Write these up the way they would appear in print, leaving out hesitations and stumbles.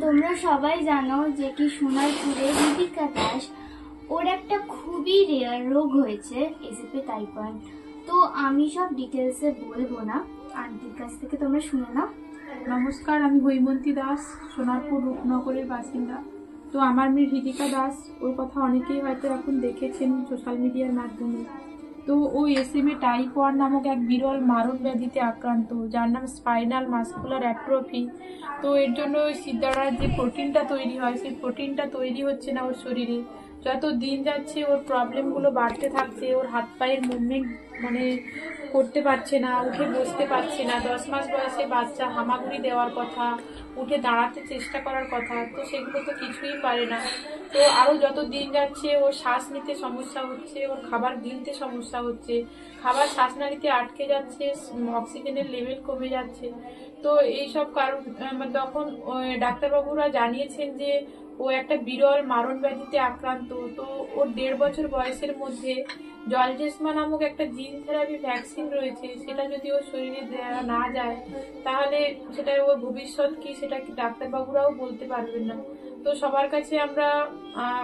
তোমরা সবাই জানো যে কি সোনারপুরে ঋতিকা দাস ওর একটা খুবই রেয়ার রোগ হয়েছে এসিপি টাইপ 1। তো আমি সব ডিটেলসে বলবো না, আন্টির কাছ থেকে তোমরা শুনে নাও। নমস্কার, আমি হৈমন্তী দাস, সোনারপুর রূপনগরের বাসিন্দা। তো আমার মেয়ে ঋতিকা দাস, ওর কথা অনেকেই হয়তো এখন দেখেছেন সোশ্যাল মিডিয়ার মাধ্যমে। তো ও এসএমএ টাইপ 1 নামক এক বিরল মারণ ব্যাধিতে আক্রান্ত, যার নাম স্পাইনাল মাসকুলার অ্যাট্রফি। তো এর জন্য ওই সিদ্ধারার যে প্রোটিনটা তৈরি হয়, সেই প্রোটিনটা তৈরি হচ্ছে না ওর শরীরে। যত দিন যাচ্ছে ওর প্রবলেমগুলো বাড়তে থাকছে। ওর হাত পায়ের মুভমেন্ট করতে পারছে না, উঠে বসতে পারছে না। 10 মাস বয়সে বাচ্চা, হামাগুড়ি দেওয়ার কথা, উঠে দাঁড়াতে চেষ্টা করার কথা, তো সেগুলো তো কিছুই পারে না। তো আরো যত দিন যাচ্ছে ওর শ্বাস নিতে সমস্যা হচ্ছে, ওর খাবার গিলতে সমস্যা হচ্ছে, খাবার শ্বাসনালীতে আটকে যাচ্ছে, অক্সিজেনের লেভেল কমে যাচ্ছে। তো এইসব কারণ তখন ডাক্তারবাবুরা জানিয়েছেন যে ও একটা বিরল মারণ ব্যাধিতে আক্রান্ত। তো ওর 1.5 বছর বয়সের মধ্যে জলজেসমা নামক একটা জিন থেরাপি ভ্যাকসিন রয়েছে, সেটা যদি ওর শরীরে দেওয়া না যায় তাহলে সেটা ওর ভবিষ্যৎ কি সেটা কি ডাক্তারবাবুরাও বলতে পারবেন না। তো সবার কাছে আমরা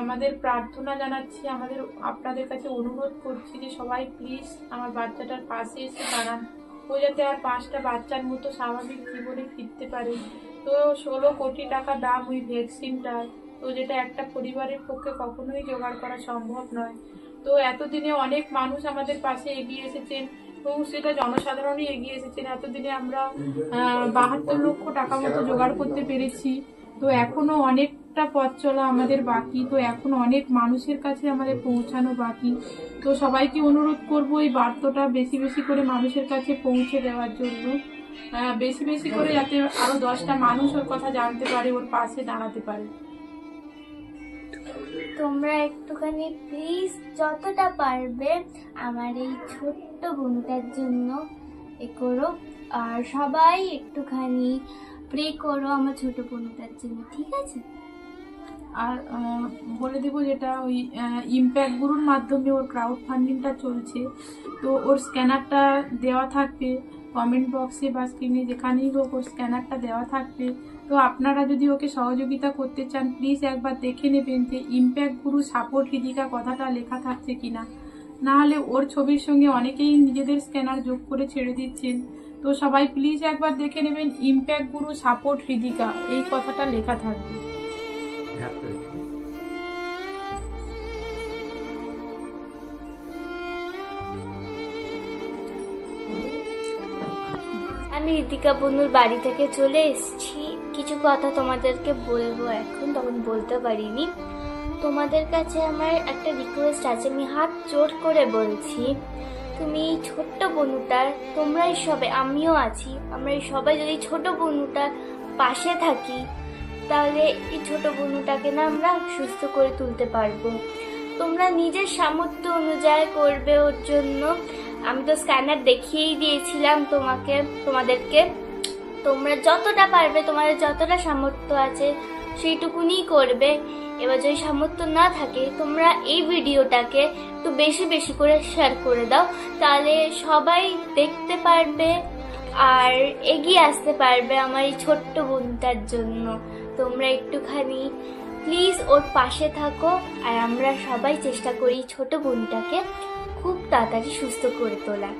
আমাদের প্রার্থনা জানাচ্ছি, আপনাদের কাছে অনুরোধ করছি যে সবাই প্লিজ আমার বাচ্চাটার পাশে এসে দাঁড়ান, ও যাতে আর 5টা বাচ্চার মতো স্বাভাবিক জীবনে ফিরতে পারে। তো 16 কোটি টাকা দাম ওই ভ্যাকসিনটার, তো যেটা একটা পরিবারের পক্ষে কখনোই জোগাড় করা সম্ভব নয়। তো এতদিনে অনেক মানুষ আমাদের পাশে এগিয়ে এসেছেন, তো সেটা জনসাধারণই এগিয়ে এসেছেন। এতদিনে আমরা 72 লক্ষ টাকা মতো জোগাড় করতে পেরেছি। তো এখনো অনেকটা পথ চলা আমাদের বাকি, তো এখনো অনেক মানুষের কাছে আমাদের পৌঁছানো বাকি। তো সবাইকে অনুরোধ করব এই বার্তাটা বেশি বেশি করে মানুষের কাছে পৌঁছে দেওয়ার জন্য, বেশি বেশি করে যাতে আরো 10টা মানুষ ওর কথা জানতে পারে, ওর পাশে দাঁড়াতে পারে। তোমরা একটুখানি প্লিজ যতটা পারবে আমার এই ছোট্ট বোনটার জন্য এ করো, আর সবাই একটুখানি প্রে করো আমার ছোট বোনটার জন্য, ঠিক আছে? আর বলে দেবো যেটা ওই ইম্প্যাক্ট গুরুর মাধ্যমে ওর ক্রাউড ফান্ডিংটা চলছে। তো ওর স্ক্যানারটা দেওয়া থাকবে কমেন্ট বক্সে বা স্ক্রিনে, যেখানেই হোক ওর স্ক্যানারটা দেওয়া থাকবে। তো আপনারা যদি ওকে সহযোগিতা করতে চান প্লিজ একবার দেখে নেবেন যে ইম্প্যাক্ট গুরু সাপোর্ট ঋতিকা কথাটা লেখা থাকছে কিনা। না হলে ওর ছবির সঙ্গে অনেকেই নিজেদের স্ক্যানার যোগ করে ছেড়ে দিচ্ছেন। তো সবাই প্লিজ একবার দেখে নেবেন ইম্প্যাক্ট গুরু সাপোর্ট ঋতিকা এই কথাটা লেখা থাকবে। আমি ঋতিকা বন্ধুর বাড়ি থেকে চলে এসেছি, কিছু কথা তোমাদেরকে বলবো এখন, তখন বলতে পারিনি। তোমাদের কাছে আমার একটা রিকোয়েস্ট আছে, আমি হাত জোর করে বলছি, তুমি ছোট্ট বনুটার, তোমরাই সবাই, আমিও আছি, আমরা সবাই যদি ছোট বনুটার পাশে থাকি তাহলে এই ছোট বনুটাকে না আমরা সুস্থ করে তুলতে পারবো। তোমরা নিজের সামর্থ্য অনুযায়ী করবে ওর জন্য। আমি তো স্ক্যানার দেখিয়েই দিয়েছিলাম তোমাদেরকে। তোমরা যতটা পারবে, তোমাদের যতটা সামর্থ্য আছে সেইটুকুনি করবে। এবার যদি সামর্থ্য না থাকে তোমরা এই ভিডিওটাকে একটু বেশি বেশি করে শেয়ার করে দাও, তাহলে সবাই দেখতে পারবে আর এগিয়ে আসতে পারবে আমার এই ছোট্ট বোনটার জন্য। তোমরা একটুখানি প্লিজ ওর পাশে থাকো, আর আমরা সবাই চেষ্টা করি ছোট বোনটাকে খুব তাড়াতাড়ি সুস্থ করে তোলা।